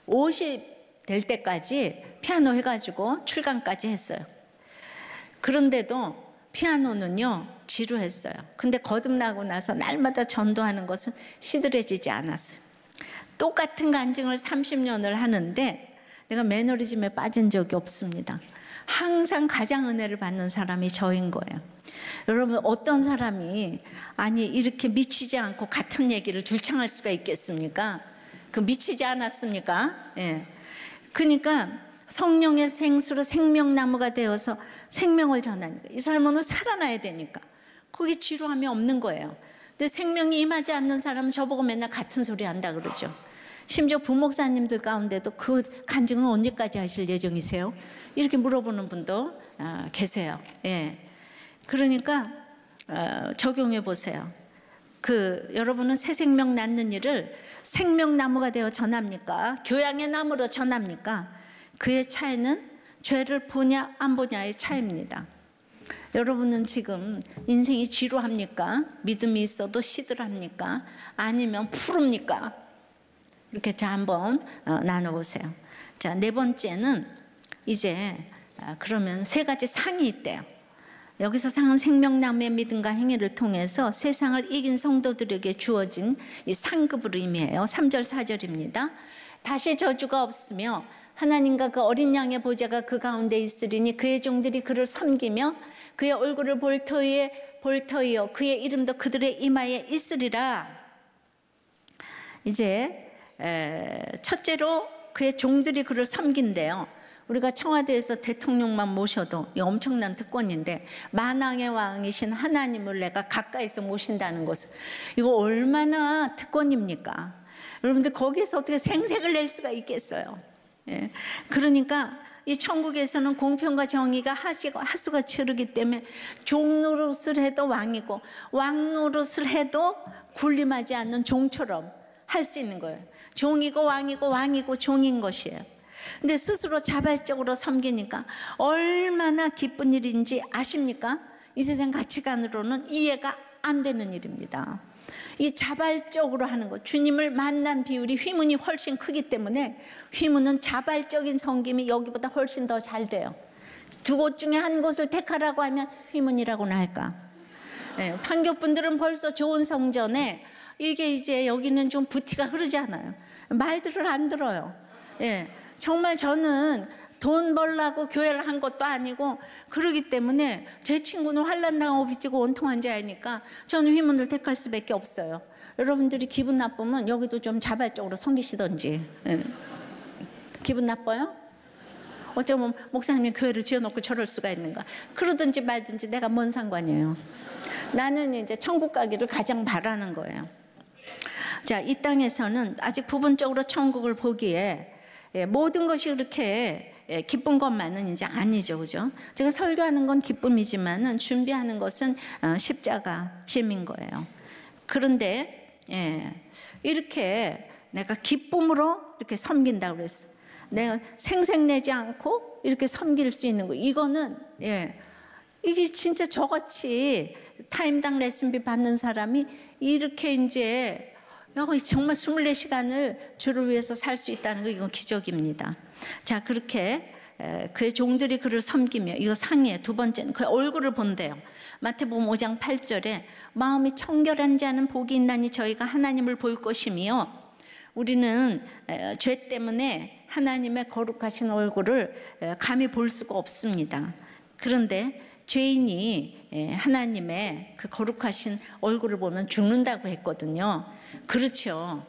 50 될 때까지 피아노 해가지고 출강까지 했어요. 그런데도 피아노는요 지루했어요. 근데 거듭나고 나서 날마다 전도하는 것은 시들해지지 않았어요. 똑같은 간증을 30년을 하는데 내가 매너리즘에 빠진 적이 없습니다. 항상 가장 은혜를 받는 사람이 저인 거예요. 여러분 어떤 사람이 아니 이렇게 미치지 않고 같은 얘기를 줄창할 수가 있겠습니까? 그 미치지 않았습니까? 예. 그러니까 성령의 생수로 생명나무가 되어서 생명을 전하니까 이 사람은 오늘 살아나야 되니까 거기 지루함이 없는 거예요. 근데 생명이 임하지 않는 사람은 저보고 맨날 같은 소리 한다 그러죠. 심지어 부목사님들 가운데도 그 간증은 언제까지 하실 예정이세요? 이렇게 물어보는 분도 계세요. 예. 그러니까 적용해 보세요. 여러분은 새 생명 낳는 일을 생명나무가 되어 전합니까? 교양의 나무로 전합니까? 그의 차이는 죄를 보냐 안 보냐의 차이입니다. 여러분은 지금 인생이 지루합니까? 믿음이 있어도 시들합니까? 아니면 푸릅니까? 이렇게 자 한번 나눠보세요. 자, 네 번째는 이제 그러면 세 가지 상이 있대요. 여기서 상은 생명나무의 믿음과 행위를 통해서 세상을 이긴 성도들에게 주어진 이 상급을 의미해요. 3절 4절입니다. 다시 저주가 없으며 하나님과 그 어린 양의 보좌가 그 가운데 있으리니 그의 종들이 그를 섬기며 그의 얼굴을 볼 터이요 그의 이름도 그들의 이마에 있으리라. 이제 첫째로 그의 종들이 그를 섬긴대요. 우리가 청와대에서 대통령만 모셔도 엄청난 특권인데 만왕의 왕이신 하나님을 내가 가까이서 모신다는 것은 이거 얼마나 특권입니까? 여러분들 거기에서 어떻게 생색을 낼 수가 있겠어요? 예. 그러니까 이 천국에서는 공평과 정의가 하수가 치르기 때문에 종 노릇을 해도 왕이고 왕 노릇을 해도 군림하지 않는 종처럼 할 수 있는 거예요. 종이고 왕이고 왕이고 종인 것이에요. 근데 스스로 자발적으로 섬기니까 얼마나 기쁜 일인지 아십니까? 이 세상 가치관으로는 이해가 안 되는 일입니다. 이 자발적으로 하는 것, 주님을 만난 비율이 휘문이 훨씬 크기 때문에 휘문은 자발적인 섬김이 여기보다 훨씬 더 잘 돼요. 두 곳 중에 한 곳을 택하라고 하면 휘문이라고나 할까? 네, 판교분들은 벌써 좋은 성전에 이게 이제 여기는 좀 부티가 흐르지 않아요. 말들을 안 들어요. 예, 정말 저는 돈 벌라고 교회를 한 것도 아니고 그러기 때문에 제 친구는 환난당하고 빚지고 원통한 자이니까 저는 휘문을 택할 수밖에 없어요. 여러분들이 기분 나쁘면 여기도 좀 자발적으로 섬기시던지. 예. 기분 나빠요? 어쩌면 목사님이 교회를 지어놓고 저럴 수가 있는가. 그러든지 말든지 내가 뭔 상관이에요. 나는 이제 천국 가기를 가장 바라는 거예요. 자, 이 땅에서는 아직 부분적으로 천국을 보기에 모든 것이 그렇게 기쁜 것만은 이제 아니죠, 그죠? 제가 설교하는 건 기쁨이지만은 준비하는 것은 십자가 짐인 거예요. 그런데 이렇게 내가 기쁨으로 이렇게 섬긴다고 그랬어. 내가 생색내지 않고 이렇게 섬길 수 있는 거, 이거는 이게 진짜 저같이 타임당 레슨비 받는 사람이 이렇게 이제 정말 24시간을 주를 위해서 살 수 있다는 거, 이건 기적입니다. 자, 그렇게 그의 종들이 그를 섬기며, 이거 상이에요. 두 번째는 그의 얼굴을 본대요. 마태복음 5장 8절에 마음이 청결한 자는 복이 있나니 저희가 하나님을 볼 것이며, 우리는 죄 때문에 하나님의 거룩하신 얼굴을 감히 볼 수가 없습니다. 그런데 죄인이 하나님의 그 거룩하신 얼굴을 보면 죽는다고 했거든요. 그렇죠.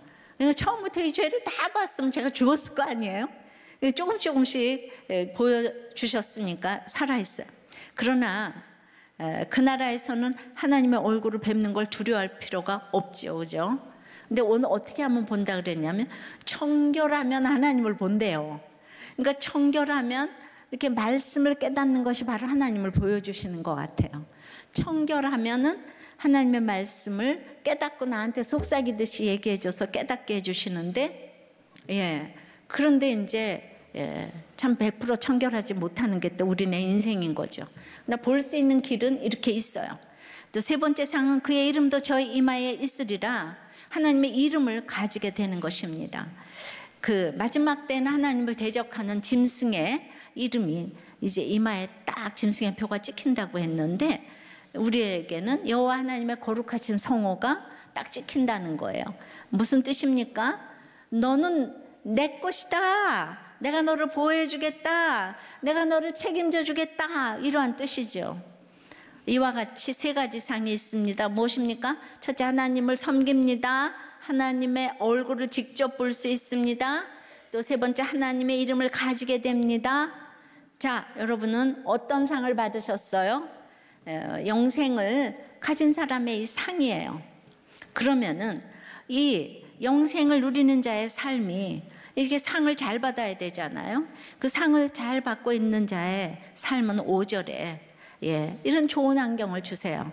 처음부터 이 죄를 다 봤으면 제가 죽었을 거 아니에요? 조금씩 보여주셨으니까 살아있어요. 그러나 그 나라에서는 하나님의 얼굴을 뵙는 걸 두려워할 필요가 없죠, 그죠? 근데 오늘 어떻게 하면 본다 그랬냐면 청결하면 하나님을 본대요. 그러니까 청결하면 이렇게 말씀을 깨닫는 것이 바로 하나님을 보여주시는 것 같아요. 청결하면은 하나님의 말씀을 깨닫고 나한테 속삭이듯이 얘기해줘서 깨닫게 해주시는데, 그런데 이제 참 100% 청결하지 못하는 게 또 우리네 인생인 거죠. 나 볼 수 있는 길은 이렇게 있어요. 또 세 번째 상은 그의 이름도 저희 이마에 있으리라. 하나님의 이름을 가지게 되는 것입니다. 그 마지막 때는 하나님을 대적하는 짐승의 이름이 이제 이마에 딱 짐승의 표가 찍힌다고 했는데, 우리에게는 여호와 하나님의 거룩하신 성호가 딱 찍힌다는 거예요. 무슨 뜻입니까? 너는 내 것이다. 내가 너를 보호해 주겠다. 내가 너를 책임져 주겠다. 이러한 뜻이죠. 이와 같이 세 가지 상이 있습니다. 무엇입니까? 첫째, 하나님을 섬깁니다. 하나님의 얼굴을 직접 볼 수 있습니다. 또 세 번째, 하나님의 이름을 가지게 됩니다. 자, 여러분은 어떤 상을 받으셨어요? 영생을 가진 사람의 이 상이에요. 그러면은 이 영생을 누리는 자의 삶이 이게 상을 잘 받아야 되잖아요. 그 상을 잘 받고 있는 자의 삶은 5절에 이런 좋은 환경을 주세요.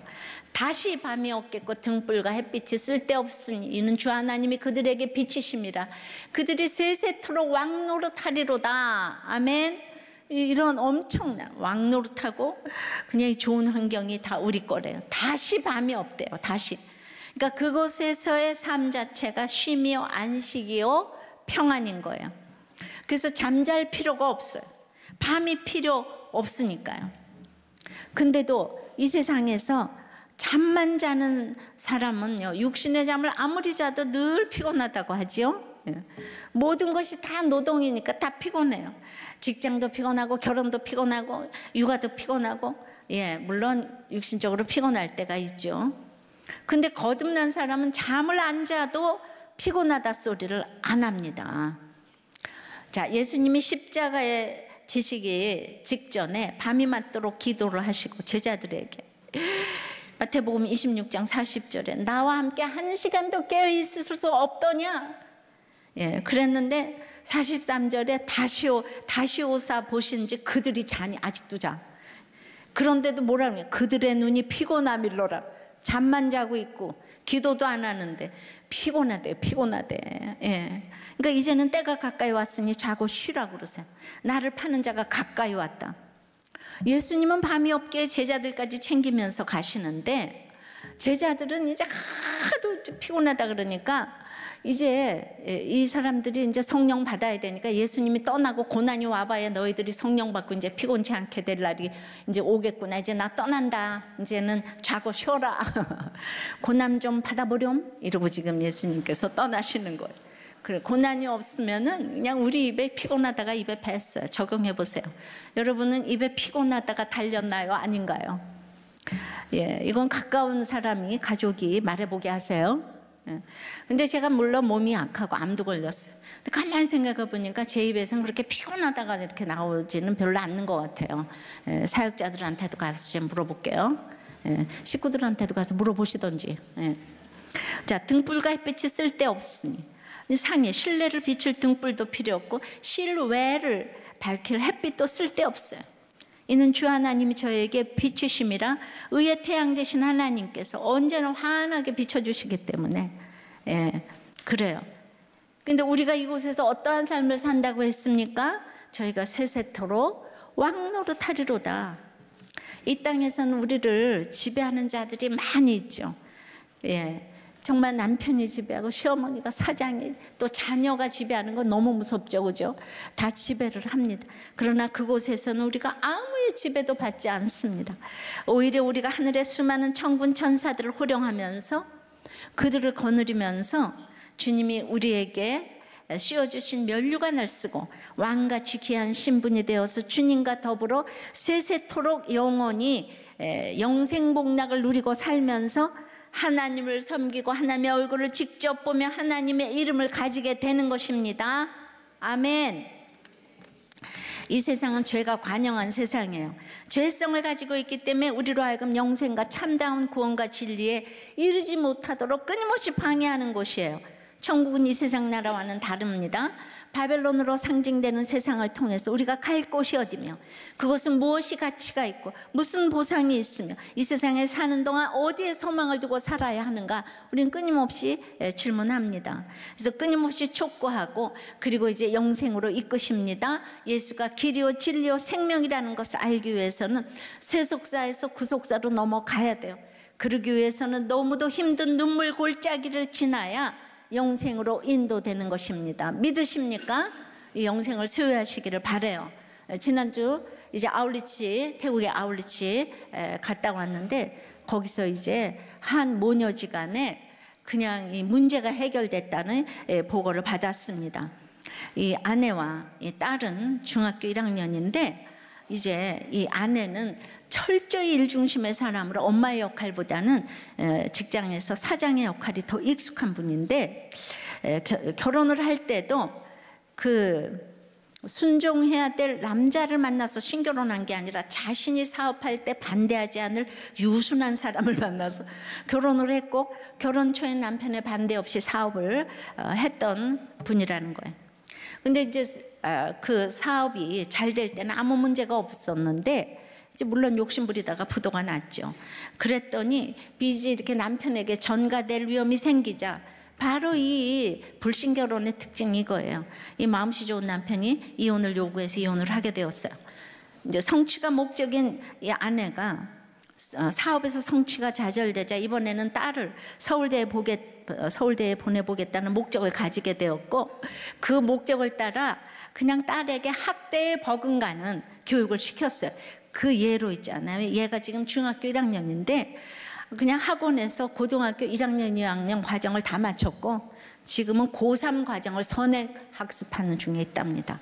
다시 밤이 없겠고 등불과 햇빛이 쓸데없으니 이는 주 하나님이 그들에게 빛이심이라. 그들이 세세토록 왕노릇하리로다. 아멘. 이런 엄청난 왕노릇하고 그냥 좋은 환경이 다 우리 거래요. 다시 밤이 없대요. 다시. 그러니까 그곳에서의 삶 자체가 쉼이요 안식이요 평안인 거예요. 그래서 잠잘 필요가 없어요. 밤이 필요 없으니까요. 근데도 이 세상에서 잠만 자는 사람은요, 육신의 잠을 아무리 자도 늘 피곤하다고 하죠. 모든 것이 다 노동이니까 다 피곤해요. 직장도 피곤하고 결혼도 피곤하고 육아도 피곤하고, 물론 육신적으로 피곤할 때가 있죠. 근데 거듭난 사람은 잠을 안 자도 피곤하다 소리를 안 합니다. 자, 예수님이 십자가에 지시기 직전에 밤이 맞도록 기도를 하시고 제자들에게 마태복음 26장 40절에 나와 함께 한 시간도 깨어 있을 수 없더냐? 그랬는데 43절에 다시 오사 보신지 그들이 자니 아직도 자. 그런데도 뭐라 그래요? 그들의 눈이 피곤함일로라. 잠만 자고 있고 기도도 안 하는데 피곤하대. 그러니까 이제는 때가 가까이 왔으니 자고 쉬라고 그러세요. 나를 파는 자가 가까이 왔다. 예수님은 밤이 없게 제자들까지 챙기면서 가시는데 제자들은 이제 하도 피곤하다 그러니까 이제 이 사람들이 이제 성령 받아야 되니까 예수님이 떠나고 고난이 와봐야 너희들이 성령 받고 이제 피곤치 않게 될 날이 이제 오겠구나. 이제 나 떠난다. 이제는 자고 쉬어라. 고난 좀 받아보렴. 이러고 지금 예수님께서 떠나시는 거예요. 그래, 고난이 없으면은 그냥 우리 입에 피곤하다가 입에 뱄어요. 적용해 보세요. 여러분은 입에 피곤하다가 달렸나요? 아닌가요? 이건 가까운 사람이 가족이 말해보게 하세요. 근데 제가 물론 몸이 약하고 암도 걸렸어요. 근데 가만히 생각해 보니까 제 입에서는 그렇게 피곤하다가 이렇게 나오지는 별로 않는 것 같아요. 사역자들한테도 가서 좀 물어볼게요. 식구들한테도 가서 물어보시던지. 자, 등불과 햇빛이 쓸데없으니 상에 실내를 비출 등불도 필요 없고 실외를 밝힐 햇빛도 쓸데없어요. 이는 주 하나님이 저에게 비추심이라 의의 태양 되신 하나님께서 언제나 환하게 비춰주시기 때문에 그래요. 근데 우리가 이곳에서 어떠한 삶을 산다고 했습니까? 저희가 세세토록 왕노릇하리로다. 이 땅에서는 우리를 지배하는 자들이 많이 있죠. 정말 남편이 지배하고 시어머니가 사장이 또 자녀가 지배하는 건 너무 무섭죠, 그죠? 다 지배를 합니다. 그러나 그곳에서는 우리가 아무의 지배도 받지 않습니다. 오히려 우리가 하늘의 수많은 천군 천사들을 호령하면서 그들을 거느리면서 주님이 우리에게 씌워주신 면류관을 쓰고 왕같이 귀한 신분이 되어서 주님과 더불어 세세토록 영원히 영생복락을 누리고 살면서 하나님을 섬기고 하나님의 얼굴을 직접 보며 하나님의 이름을 가지게 되는 것입니다. 아멘. 이 세상은 죄가 관영한 세상이에요. 죄성을 가지고 있기 때문에 우리로 하여금 영생과 참다운 구원과 진리에 이르지 못하도록 끊임없이 방해하는 곳이에요. 천국은 이 세상 나라와는 다릅니다. 바벨론으로 상징되는 세상을 통해서 우리가 갈 곳이 어디며, 그것은 무엇이 가치가 있고 무슨 보상이 있으며, 이 세상에 사는 동안 어디에 소망을 두고 살아야 하는가, 우리는 끊임없이 질문합니다. 그래서 끊임없이 촉구하고, 그리고 이제 영생으로 이끄십니다. 예수가 길이요 진리요 생명이라는 것을 알기 위해서는 세속사에서 구속사로 넘어가야 돼요. 그러기 위해서는 너무도 힘든 눈물 골짜기를 지나야 영생으로 인도되는 것입니다. 믿으십니까? 이 영생을 소유하시기를 바라요. 지난주 이제 아울리치, 태국의 아울리치 갔다 왔는데, 거기서 이제 한 모녀지간에 그냥 이 문제가 해결됐다는 보고를 받았습니다. 이 아내와 이 딸은 중학교 1학년인데 이제 이 아내는 철저히 일중심의 사람으로 엄마의 역할보다는 직장에서 사장의 역할이 더 익숙한 분인데, 결혼을 할 때도 그 순종해야 될 남자를 만나서 신결혼한 게 아니라 자신이 사업할 때 반대하지 않을 유순한 사람을 만나서 결혼을 했고, 결혼 초에 남편의 반대 없이 사업을 했던 분이라는 거예요. 근데 이제 그 사업이 잘 될 때는 아무 문제가 없었는데, 이제 물론 욕심부리다가 부도가 났죠. 그랬더니 빚이 이렇게 남편에게 전가될 위험이 생기자, 바로 이 불신결혼의 특징이 이거예요. 이 마음씨 좋은 남편이 이혼을 요구해서 이혼을 하게 되었어요. 이제 성취가 목적인 이 아내가 사업에서 성취가 좌절되자 이번에는 딸을 서울대에 보내보겠다는 목적을 가지게 되었고, 그 목적을 따라 그냥 딸에게 학대에 버금가는 교육을 시켰어요. 그 예로 있잖아요. 얘가 지금 중학교 1학년인데 그냥 학원에서 고등학교 1학년, 2학년 과정을 다 마쳤고 지금은 고3 과정을 선행 학습하는 중에 있답니다.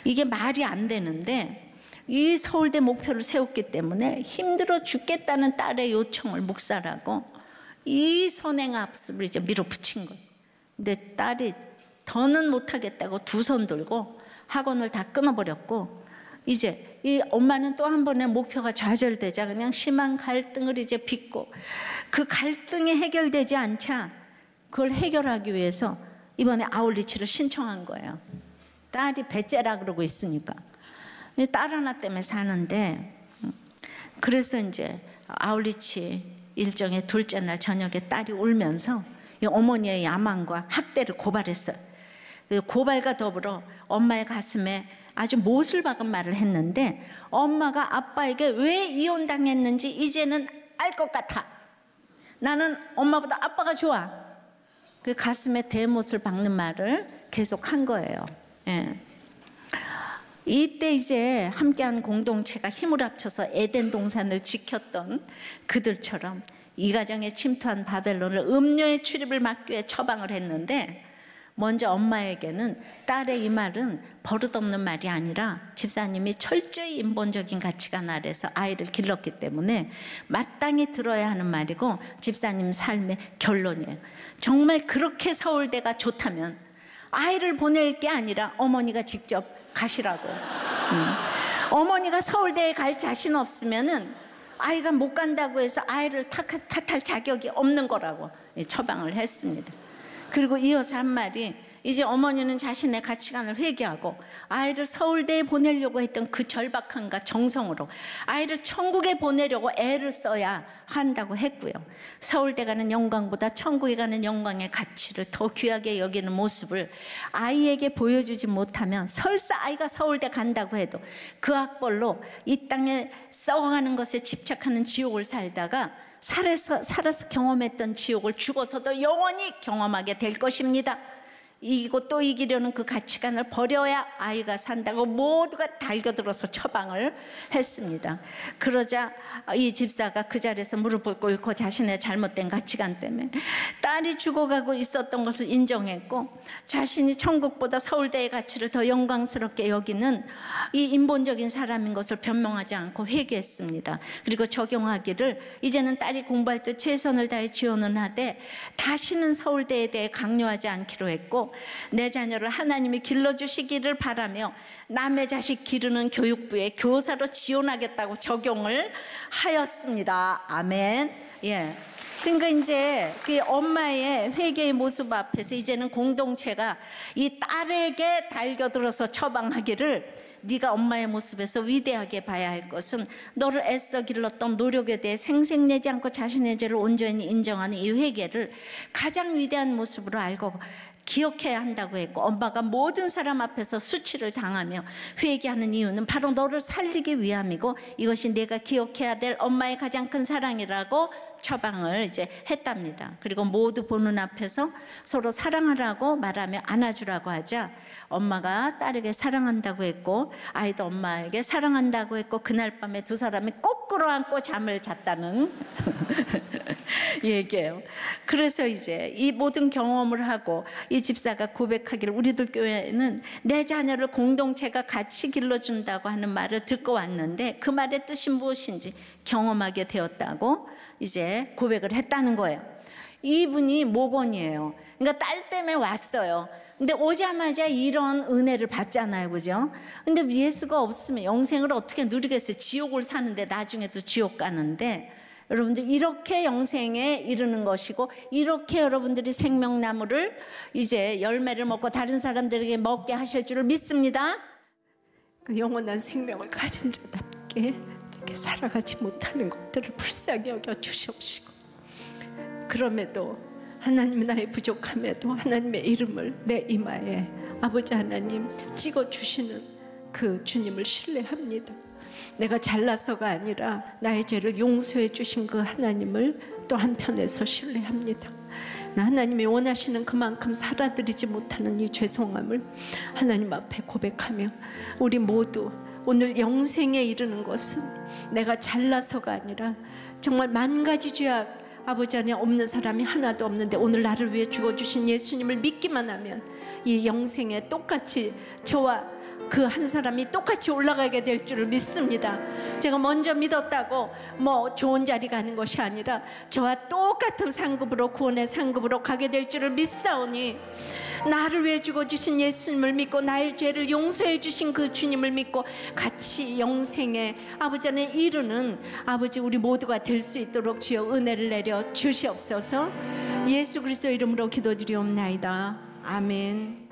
이게 말이 안 되는데, 이 서울대 목표를 세웠기 때문에 힘들어 죽겠다는 딸의 요청을 묵살하고 이 선행 학습을 이제 밀어붙인 거예요. 근데 딸이 더는 못하겠다고 두 손 들고 학원을 다 끊어버렸고, 이제 이 엄마는 또 한 번의 목표가 좌절되자 그냥 심한 갈등을 이제 빚고, 그 갈등이 해결되지 않자 그걸 해결하기 위해서 이번에 아울리치를 신청한 거예요. 딸이 배째라 그러고 있으니까. 딸 하나 때문에 사는데, 그래서 이제 아울리치 일정의 둘째 날 저녁에 딸이 울면서 이 어머니의 야망과 학대를 고발했어요. 고발과 더불어 엄마의 가슴에 아주 못을 박은 말을 했는데, 엄마가 아빠에게 왜 이혼당했는지 이제는 알 것 같아. 나는 엄마보다 아빠가 좋아. 그 가슴에 대못을 박는 말을 계속 한 거예요. 예. 이때 이제 함께한 공동체가 힘을 합쳐서 에덴 동산을 지켰던 그들처럼 이 가정에 침투한 바벨론을 음료의 출입을 막기 위해 처방을 했는데, 먼저 엄마에게는 딸의 이 말은 버릇없는 말이 아니라 집사님이 철저히 인본적인 가치관 아래서 아이를 길렀기 때문에 마땅히 들어야 하는 말이고 집사님 삶의 결론이에요. 정말 그렇게 서울대가 좋다면 아이를 보낼 게 아니라 어머니가 직접 가시라고. 어머니가 서울대에 갈 자신 없으면은 아이가 못 간다고 해서 아이를 탓할 자격이 없는 거라고 처방을 했습니다. 그리고 이어서 한 말이, 이제 어머니는 자신의 가치관을 회개하고 아이를 서울대에 보내려고 했던 그 절박함과 정성으로 아이를 천국에 보내려고 애를 써야 한다고 했고요. 서울대 가는 영광보다 천국에 가는 영광의 가치를 더 귀하게 여기는 모습을 아이에게 보여주지 못하면, 설사 아이가 서울대 간다고 해도 그 학벌로 이 땅에 썩어가는 것에 집착하는 지옥을 살다가 살아서 경험했던 지옥을 죽어서도 영원히 경험하게 될 것입니다. 이기고 또 이기려는 그 가치관을 버려야 아이가 산다고 모두가 달겨들어서 처방을 했습니다. 그러자 이 집사가 그 자리에서 무릎을 꿇고 자신의 잘못된 가치관 때문에 딸이 죽어가고 있었던 것을 인정했고, 자신이 천국보다 서울대의 가치를 더 영광스럽게 여기는 이 인본적인 사람인 것을 변명하지 않고 회개했습니다. 그리고 적용하기를, 이제는 딸이 공부할 때 최선을 다해 지원은 하되 다시는 서울대에 대해 강요하지 않기로 했고, 주시고 내 자녀를 하나님이 길러주시기를 바라며 남의 자식 기르는 교육부에 교사로 지원하겠다고 적용을 하였습니다. 아멘. 예. 그러니까 이제 그 엄마의 회개의 모습 앞에서 이제는 공동체가 이 딸에게 달겨들어서 처방하기를 네가 엄마의 모습에서 위대하게 봐야 할 것은 너를 애써 길렀던 노력에 대해 생색내지 않고 자신의 죄를 온전히 인정하는 이 회개를 가장 위대한 모습으로 알고 기억해야 한다고 했고, 엄마가 모든 사람 앞에서 수치를 당하며 회개하는 이유는 바로 너를 살리기 위함이고 이것이 내가 기억해야 될 엄마의 가장 큰 사랑이라고 처방을 이제 했답니다. 그리고 모두 보는 앞에서 서로 사랑하라고 말하며 안아주라고 하자 엄마가 딸에게 사랑한다고 했고 아이도 엄마에게 사랑한다고 했고 그날 밤에 두 사람이 꼭 끌어안고 잠을 잤다는 얘기예요. 그래서 이제 이 모든 경험을 하고 이 집사가 고백하기를 우리들 교회는 내 자녀를 공동체가 같이 길러준다고 하는 말을 듣고 왔는데 그 말의 뜻이 무엇인지 경험하게 되었다고 이제 고백을 했다는 거예요. 이분이 목원이에요. 그러니까 딸 때문에 왔어요. 근데 오자마자 이런 은혜를 받잖아요, 그죠? 근데 예수가 없으면 영생을 어떻게 누리겠어요? 지옥을 사는데 나중에도 지옥 가는데, 여러분들 이렇게 영생에 이르는 것이고 이렇게 여러분들이 생명나무를 이제 열매를 먹고 다른 사람들에게 먹게 하실 줄을 믿습니다. 그 영원한 생명을 가진 자답게 이렇게 살아가지 못하는 것들을 불쌍히 여겨 주시옵시고, 그럼에도 하나님 나의 부족함에도 하나님의 이름을 내 이마에 아버지 하나님 찍어주시는 그 주님을 신뢰합니다. 내가 잘나서가 아니라 나의 죄를 용서해 주신 그 하나님을 또 한편에서 신뢰합니다. 나 하나님이 원하시는 그만큼 살아드리지 못하는 이 죄송함을 하나님 앞에 고백하며 우리 모두 오늘 영생에 이르는 것은 내가 잘나서가 아니라 정말 만 가지 죄악 아버지 안에 없는 사람이 하나도 없는데 오늘 나를 위해 죽어주신 예수님을 믿기만 하면 이 영생에 똑같이 저와 그 한 사람이 똑같이 올라가게 될 줄을 믿습니다. 제가 먼저 믿었다고 뭐 좋은 자리 가는 것이 아니라 저와 똑같은 상급으로, 구원의 상급으로 가게 될 줄을 믿사오니 나를 위해 죽어주신 예수님을 믿고 나의 죄를 용서해 주신 그 주님을 믿고 같이 영생에 아버지 안에 이르는 아버지 우리 모두가 될 수 있도록 주여 은혜를 내려 주시옵소서. 예수 그리스도 이름으로 기도드리옵나이다. 아멘.